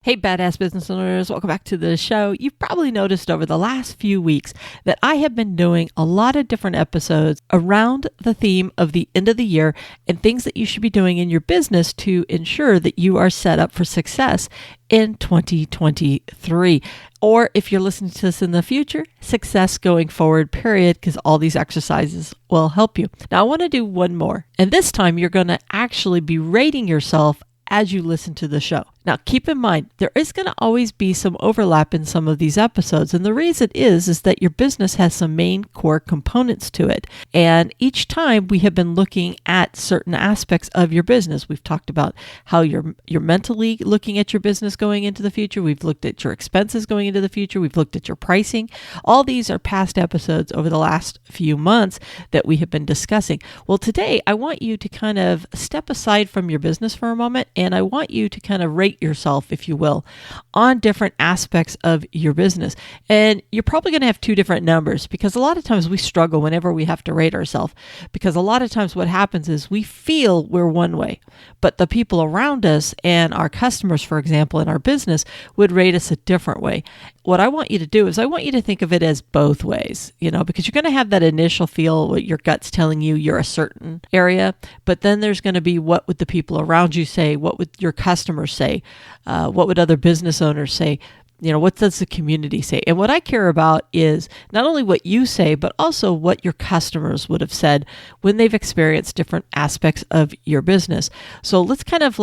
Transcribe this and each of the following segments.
Hey, badass business owners, welcome back to the show. You've probably noticed over the last few weeks that I have been doing a lot of different episodes around the theme of the end of the year and things that you should be doing in your business to ensure that you are set up for success in 2023. Or if you're listening to this in the future, success going forward, period, because all these exercises will help you. Now, I want to do one more, and this time you're going to actually be rating yourself as you listen to the show. Now, keep in mind, there is going to always be some overlap in some of these episodes. And the reason is that your business has some main core components to it. And each time we have been looking at certain aspects of your business. We've talked about how you're mentally looking at your business going into the future. We've looked at your expenses going into the future. We've looked at your pricing. All these are past episodes over the last few months that we have been discussing. Well, today I want you to kind of step aside from your business for a moment, and I want you to kind of rate yourself, if you will, on different aspects of your business. And you're probably going to have two different numbers, because a lot of times we struggle whenever we have to rate ourselves, because a lot of times what happens is we feel we're one way, but the people around us and our customers, for example, in our business would rate us a different way. What I want you to do is I want you to think of it as both ways, because you're going to have that initial feel, what your gut's telling you you're a certain area, but then there's going to be what would the people around you say, what would your customers say, what would other business owners say, what does the community say? And what I care about is not only what you say, but also what your customers would have said when they've experienced different aspects of your business. So let's kind of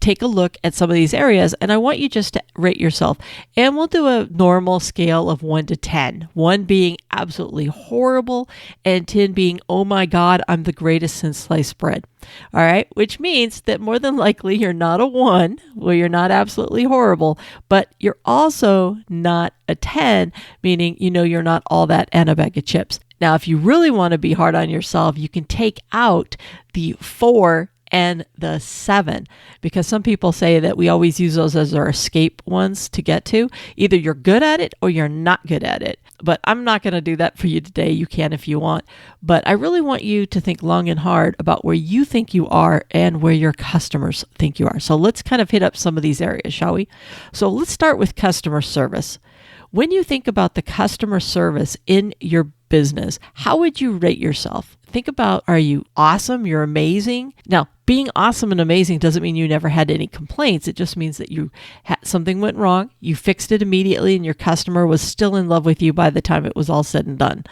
take a look at some of these areas, and I want you just to rate yourself. And we'll do a normal scale of 1 to 10. 1 being absolutely horrible, and 10 being, oh my God, I'm the greatest since sliced bread. All right, which means that more than likely you're not a 1, where you're not absolutely horrible, but you're also not a 10, meaning you're not all that and a bag of chips. Now, if you really want to be hard on yourself, you can take out the 4 and the 7, because some people say that we always use those as our escape ones to get to. Either you're good at it or you're not good at it. But I'm not going to do that for you today. You can if you want. But I really want you to think long and hard about where you think you are and where your customers think you are. So let's kind of hit up some of these areas, shall we? So let's start with customer service. When you think about the customer service in your business, how would you rate yourself? Think about, are you awesome? You're amazing. Now, being awesome and amazing doesn't mean you never had any complaints. It just means that you something went wrong, you fixed it immediately, and your customer was still in love with you by the time it was all said and done.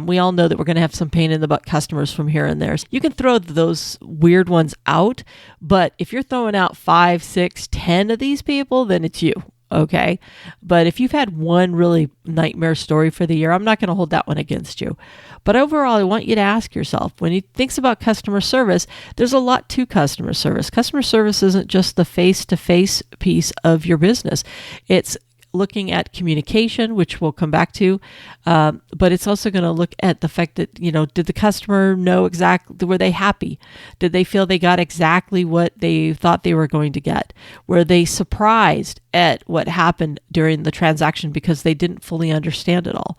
We all know that we're going to have some pain in the butt customers from here and there. So you can throw those weird ones out, but if you're throwing out 5, 6, 10 of these people, then it's you. Okay. But if you've had one really nightmare story for the year, I'm not going to hold that one against you. But overall, I want you to ask yourself, when you think about customer service, there's a lot to customer service. Customer service isn't just the face-to-face piece of your business. It's looking at communication, which we'll come back to, but it's also going to look at the fact that, did the customer know exactly, were they happy? Did they feel they got exactly what they thought they were going to get? Were they surprised at what happened during the transaction because they didn't fully understand it all?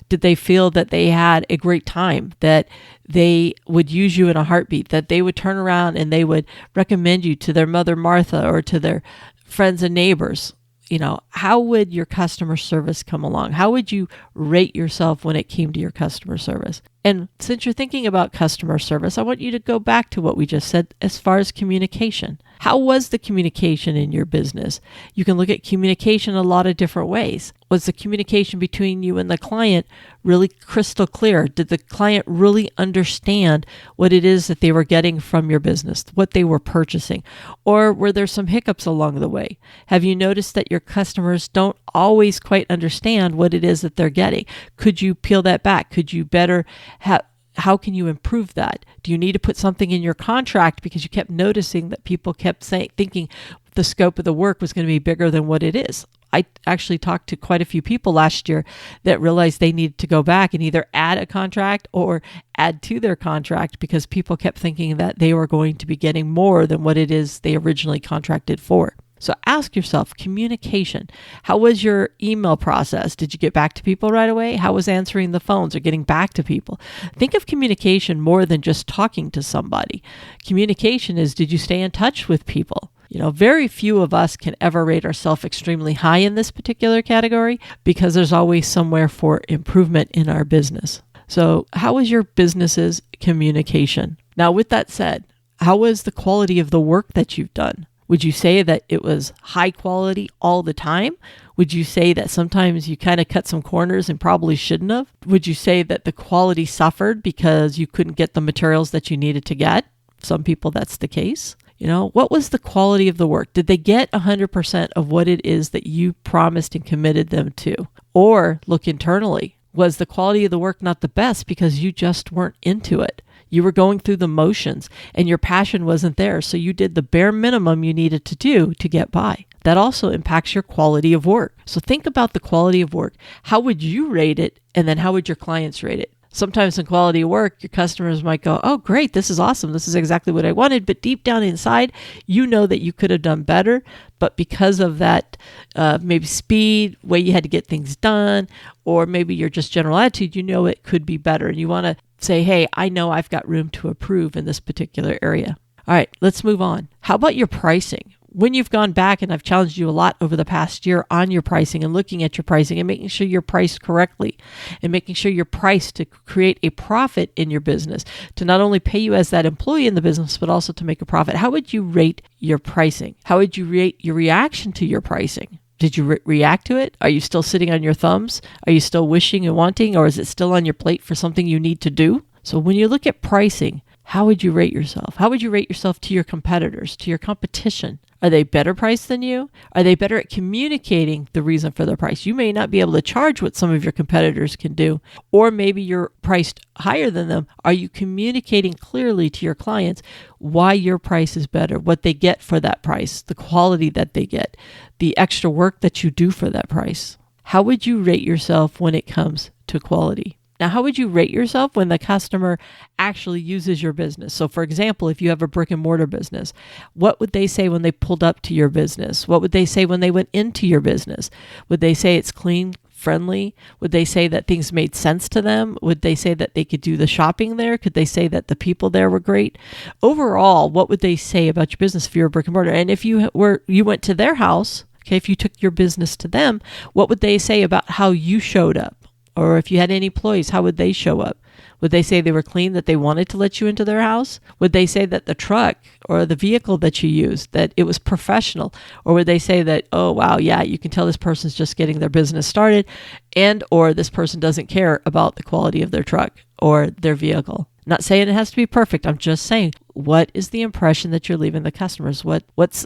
Did they feel that they had a great time, that they would use you in a heartbeat, that they would turn around and they would recommend you to their mother Martha or to their friends and neighbors? How would your customer service come along? How would you rate yourself when it came to your customer service? And since you're thinking about customer service, I want you to go back to what we just said as far as communication. How was the communication in your business? You can look at communication a lot of different ways. Was the communication between you and the client really crystal clear? Did the client really understand what it is that they were getting from your business, what they were purchasing? Or were there some hiccups along the way? Have you noticed that your customers don't always quite understand what it is that they're getting? Could you peel that back? Could you better how can you improve that? Do you need to put something in your contract because you kept noticing that people kept thinking the scope of the work was going to be bigger than what it is? I actually talked to quite a few people last year that realized they needed to go back and either add a contract or add to their contract because people kept thinking that they were going to be getting more than what it is they originally contracted for. So ask yourself, communication. How was your email process? Did you get back to people right away? How was answering the phones or getting back to people? Think of communication more than just talking to somebody. Communication is, did you stay in touch with people? Very few of us can ever rate ourselves extremely high in this particular category because there's always somewhere for improvement in our business. So how was your business's communication? Now, with that said, how was the quality of the work that you've done? Would you say that it was high quality all the time? Would you say that sometimes you kind of cut some corners and probably shouldn't have? Would you say that the quality suffered because you couldn't get the materials that you needed to get? Some people, that's the case. What was the quality of the work? Did they get 100% of what it is that you promised and committed them to? Or look internally. Was the quality of the work not the best because you just weren't into it? You were going through the motions and your passion wasn't there. So you did the bare minimum you needed to do to get by. That also impacts your quality of work. So think about the quality of work. How would you rate it? And then how would your clients rate it? Sometimes in quality of work, your customers might go, oh, great, this is awesome. This is exactly what I wanted. But deep down inside, you know that you could have done better. But because of that, maybe speed, way you had to get things done, or maybe your just general attitude, it could be better. And you want to say, hey, I know I've got room to improve in this particular area. All right, let's move on. How about your pricing? When you've gone back, and I've challenged you a lot over the past year on your pricing and looking at your pricing and making sure you're priced correctly and making sure you're priced to create a profit in your business, to not only pay you as that employee in the business, but also to make a profit. How would you rate your pricing? How would you rate your reaction to your pricing? Did you react to it? Are you still sitting on your thumbs? Are you still wishing and wanting, or is it still on your plate for something you need to do? So when you look at pricing, how would you rate yourself? How would you rate yourself to your competitors, to your competition? Are they better priced than you? Are they better at communicating the reason for their price? You may not be able to charge what some of your competitors can do, or maybe you're priced higher than them. Are you communicating clearly to your clients why your price is better, what they get for that price, the quality that they get, the extra work that you do for that price? How would you rate yourself when it comes to quality? Now, how would you rate yourself when the customer actually uses your business? So, for example, if you have a brick and mortar business, what would they say when they pulled up to your business? What would they say when they went into your business? Would they say it's clean, friendly? Would they say that things made sense to them? Would they say that they could do the shopping there? Could they say that the people there were great? Overall, what would they say about your business if you're a brick and mortar? And if you went to their house, okay, if you took your business to them, what would they say about how you showed up? Or if you had any employees, how would they show up? Would they say they were clean, that they wanted to let you into their house? Would they say that the truck or the vehicle that you used, that it was professional? Or would they say that, oh, wow, yeah, you can tell this person's just getting their business started, and or this person doesn't care about the quality of their truck or their vehicle? Not saying it has to be perfect. I'm just saying, what is the impression that you're leaving the customers? When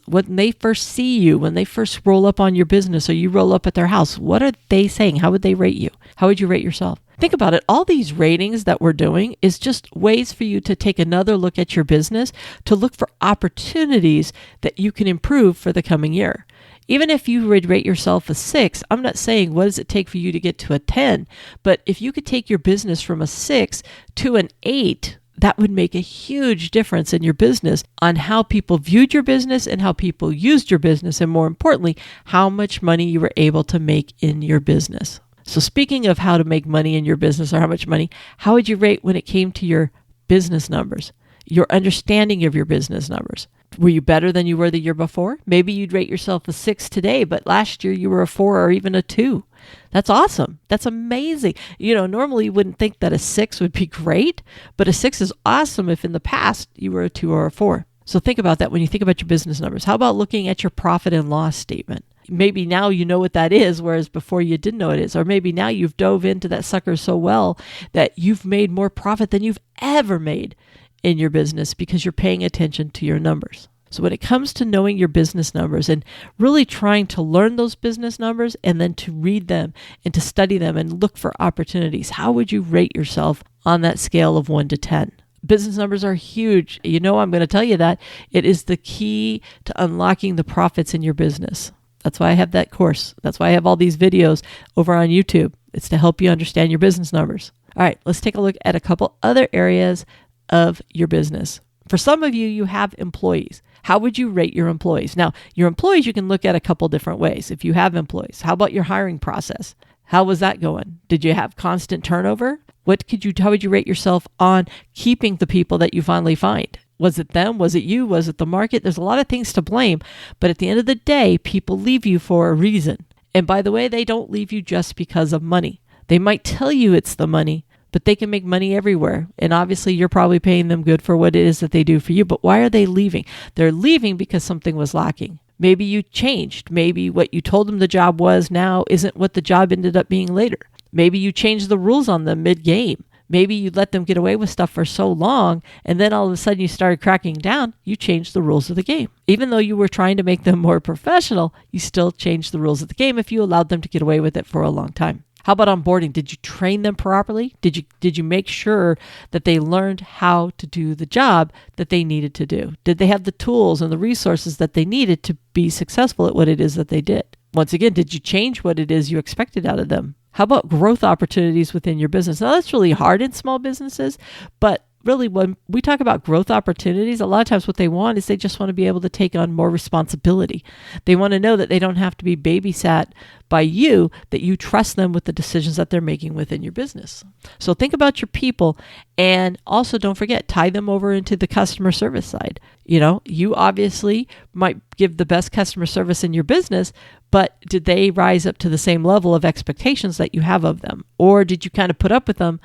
they first see you, when they first roll up on your business or you roll up at their house, what are they saying? How would they rate you? How would you rate yourself? Think about it. All these ratings that we're doing is just ways for you to take another look at your business, to look for opportunities that you can improve for the coming year. Even if you would rate yourself a 6, I'm not saying what does it take for you to get to a 10, but if you could take your business from a 6 to an 8, that would make a huge difference in your business on how people viewed your business and how people used your business, and more importantly, how much money you were able to make in your business. So speaking of how to make money in your business, or how much money, how would you rate when it came to your business numbers, your understanding of your business numbers? Were you better than you were the year before? Maybe you'd rate yourself a 6 today, but last year you were a 4 or even a 2. That's awesome. That's amazing. Normally you wouldn't think that a 6 would be great, but a 6 is awesome if in the past you were a 2 or a 4. So think about that when you think about your business numbers. How about looking at your profit and loss statement? Maybe now you know what that is, whereas before you didn't know what it is. Or maybe now you've dove into that sucker so well that you've made more profit than you've ever made in your business because you're paying attention to your numbers. So when it comes to knowing your business numbers and really trying to learn those business numbers and then to read them and to study them and look for opportunities, how would you rate yourself on that scale of 1 to 10? Business numbers are huge. I'm going to tell you that. It is the key to unlocking the profits in your business. That's why I have that course. That's why I have all these videos over on YouTube. It's to help you understand your business numbers. All right, let's take a look at a couple other areas of your business. For some of you, you have employees. How would you rate your employees? Now, your employees, you can look at a couple different ways. If you have employees, how about your hiring process? How was that going? Did you have constant turnover? How would you rate yourself on keeping the people that you finally find? Was it them? Was it you? Was it the market? There's a lot of things to blame. But at the end of the day, people leave you for a reason. And by the way, they don't leave you just because of money. They might tell you it's the money, but they can make money everywhere. And obviously, you're probably paying them good for what it is that they do for you. But why are they leaving? They're leaving because something was lacking. Maybe you changed. Maybe what you told them the job was now isn't what the job ended up being later. Maybe you changed the rules on them mid-game. Maybe you let them get away with stuff for so long, and then all of a sudden you started cracking down, you changed the rules of the game. Even though you were trying to make them more professional, you still changed the rules of the game if you allowed them to get away with it for a long time. How about onboarding? Did you train them properly? Did you make sure that they learned how to do the job that they needed to do? Did they have the tools and the resources that they needed to be successful at what it is that they did? Once again, did you change what it is you expected out of them? How about growth opportunities within your business? Now, that's really hard in small businesses, but really when we talk about growth opportunities, a lot of times what they want is they just want to be able to take on more responsibility. They want to know that they don't have to be babysat by you, that you trust them with the decisions that they're making within your business. So think about your people, and also don't forget, tie them over into the customer service side. You obviously might give the best customer service in your business, but did they rise up to the same level of expectations that you have of them? Or did you kind of put up with them?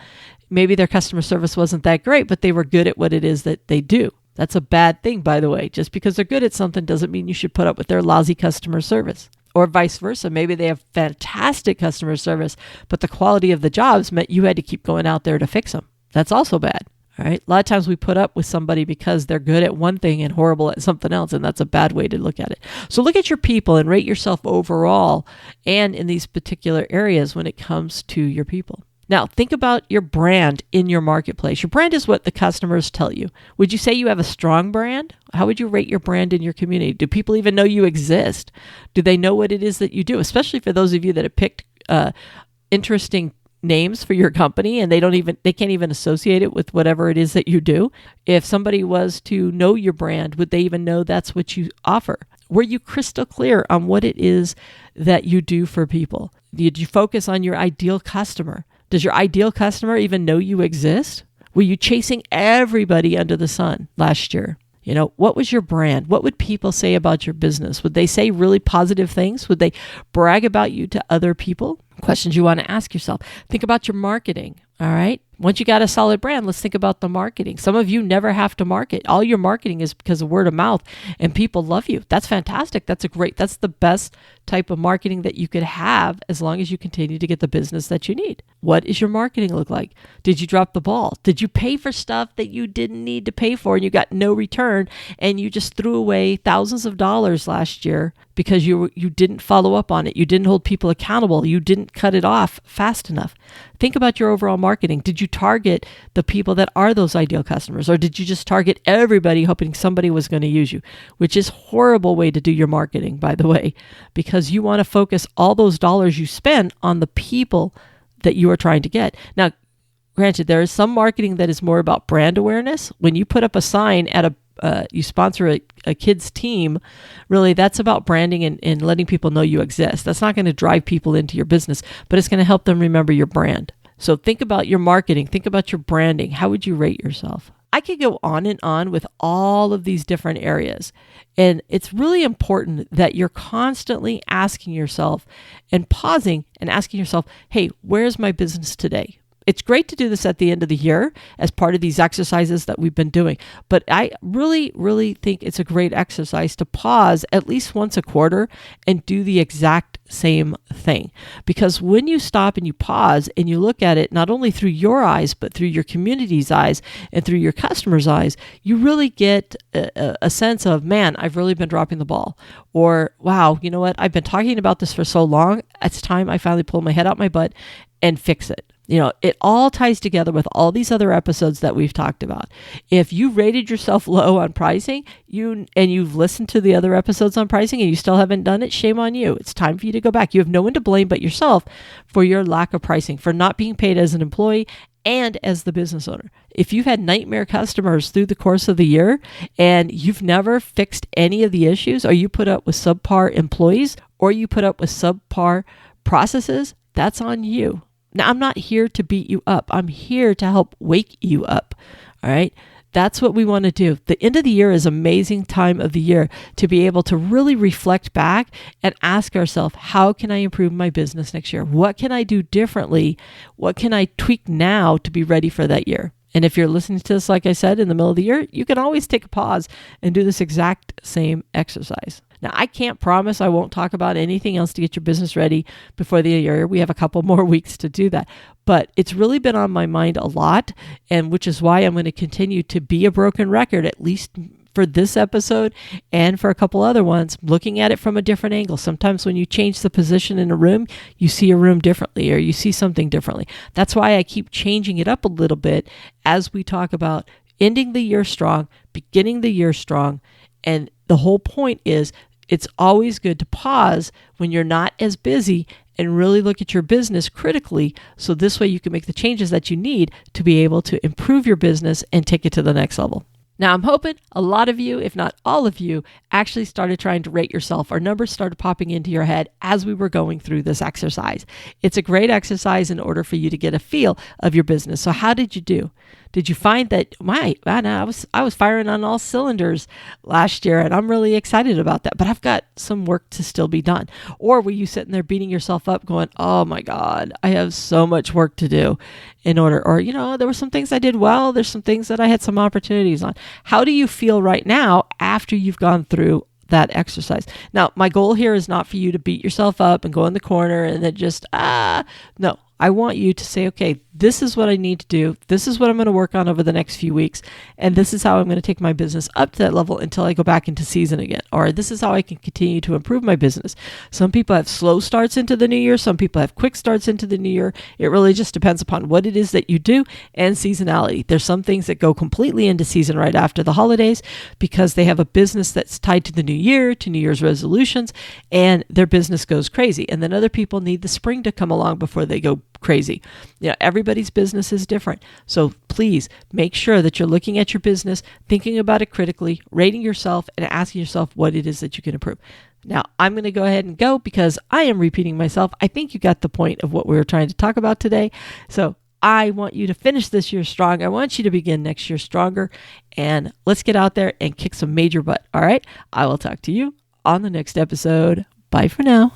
Maybe their customer service wasn't that great, but they were good at what it is that they do. That's a bad thing, by the way. Just because they're good at something doesn't mean you should put up with their lousy customer service. Or vice versa. Maybe they have fantastic customer service, but the quality of the jobs meant you had to keep going out there to fix them. That's also bad. All right. A lot of times we put up with somebody because they're good at one thing and horrible at something else, and that's a bad way to look at it. So look at your people and rate yourself overall and in these particular areas when it comes to your people. Now, think about your brand in your marketplace. Your brand is what the customers tell you. Would you say you have a strong brand? How would you rate your brand in your community? Do people even know you exist? Do they know what it is that you do? Especially for those of you that have picked interesting names for your company and they can't even associate it with whatever it is that you do. If somebody was to know your brand, would they even know that's what you offer? Were you crystal clear on what it is that you do for people? Did you focus on your ideal customer? Does your ideal customer even know you exist? Were you chasing everybody under the sun last year? What was your brand? What would people say about your business? Would they say really positive things? Would they brag about you to other people? Questions you want to ask yourself. Think about your marketing. All right. Once you got a solid brand, let's think about the marketing. Some of you never have to market. All your marketing is because of word of mouth and people love you. That's fantastic. That's the best type of marketing that you could have as long as you continue to get the business that you need. What does your marketing look like? Did you drop the ball? Did you pay for stuff that you didn't need to pay for and you got no return and you just threw away thousands of dollars last year because you didn't follow up on it? You didn't hold people accountable. You didn't cut it off fast enough. Think about your overall marketing. Did you target the people that are those ideal customers, or did you just target everybody hoping somebody was going to use you? Which is a horrible way to do your marketing, by the way, because you want to focus all those dollars you spend on the people that you are trying to get. Now, granted, there is some marketing that is more about brand awareness. When you put up a sign at you sponsor a kid's team, really that's about branding and letting people know you exist. That's not going to drive people into your business, but it's going to help them remember your brand. So think about your marketing. Think about your branding. How would you rate yourself? I could go on and on with all of these different areas. And it's really important that you're constantly asking yourself and pausing and asking yourself, hey, where's my business today? It's great to do this at the end of the year as part of these exercises that we've been doing. But I really, really think it's a great exercise to pause at least once a quarter and do the exact same thing. Because when you stop and you pause and you look at it, not only through your eyes, but through your community's eyes and through your customers' eyes, you really get a sense of, man, I've really been dropping the ball. Or, wow, you know what? I've been talking about this for so long. It's time I finally pull my head out my butt and fix it. It all ties together with all these other episodes that we've talked about. If you rated yourself low on pricing, you've listened to the other episodes on pricing and you still haven't done it, shame on you. It's time for you to go back. You have no one to blame but yourself for your lack of pricing, for not being paid as an employee and as the business owner. If you've had nightmare customers through the course of the year and you've never fixed any of the issues, or you put up with subpar employees, or you put up with subpar processes, that's on you. Now, I'm not here to beat you up. I'm here to help wake you up. All right. That's what we want to do. The end of the year is an amazing time of the year to be able to really reflect back and ask ourselves, how can I improve my business next year? What can I do differently? What can I tweak now to be ready for that year? And if you're listening to this, like I said, in the middle of the year, you can always take a pause and do this exact same exercise. Now, I can't promise I won't talk about anything else to get your business ready before the year. We have a couple more weeks to do that. But it's really been on my mind a lot, and which is why I'm going to continue to be a broken record, at least for this episode and for a couple other ones, looking at it from a different angle. Sometimes when you change the position in a room, you see a room differently or you see something differently. That's why I keep changing it up a little bit as we talk about ending the year strong, beginning the year strong. And the whole point is it's always good to pause when you're not as busy and really look at your business critically. So this way you can make the changes that you need to be able to improve your business and take it to the next level. Now, I'm hoping a lot of you, if not all of you, actually started trying to rate yourself, or numbers started popping into your head as we were going through this exercise. It's a great exercise in order for you to get a feel of your business. So how did you do? Did you find that, I was firing on all cylinders last year, and I'm really excited about that, but I've got some work to still be done? Or were you sitting there beating yourself up going, oh my God, I have so much work to do in order, or, there were some things I did well, there's some things that I had some opportunities on. How do you feel right now after you've gone through that exercise? Now, my goal here is not for you to beat yourself up and go in the corner and then just, no. I want you to say, okay, this is what I need to do. This is what I'm going to work on over the next few weeks. And this is how I'm going to take my business up to that level until I go back into season again. Or this is how I can continue to improve my business. Some people have slow starts into the new year. Some people have quick starts into the new year. It really just depends upon what it is that you do and seasonality. There's some things that go completely into season right after the holidays because they have a business that's tied to the new year, to New Year's resolutions, and their business goes crazy. And then other people need the spring to come along before they go crazy. Everybody's business is different. So please make sure that you're looking at your business, thinking about it critically, rating yourself, and asking yourself what it is that you can improve. Now, I'm going to go ahead and go because I am repeating myself. I think you got the point of what we were trying to talk about today. So I want you to finish this year strong. I want you to begin next year stronger. And let's get out there and kick some major butt. All right. I will talk to you on the next episode. Bye for now.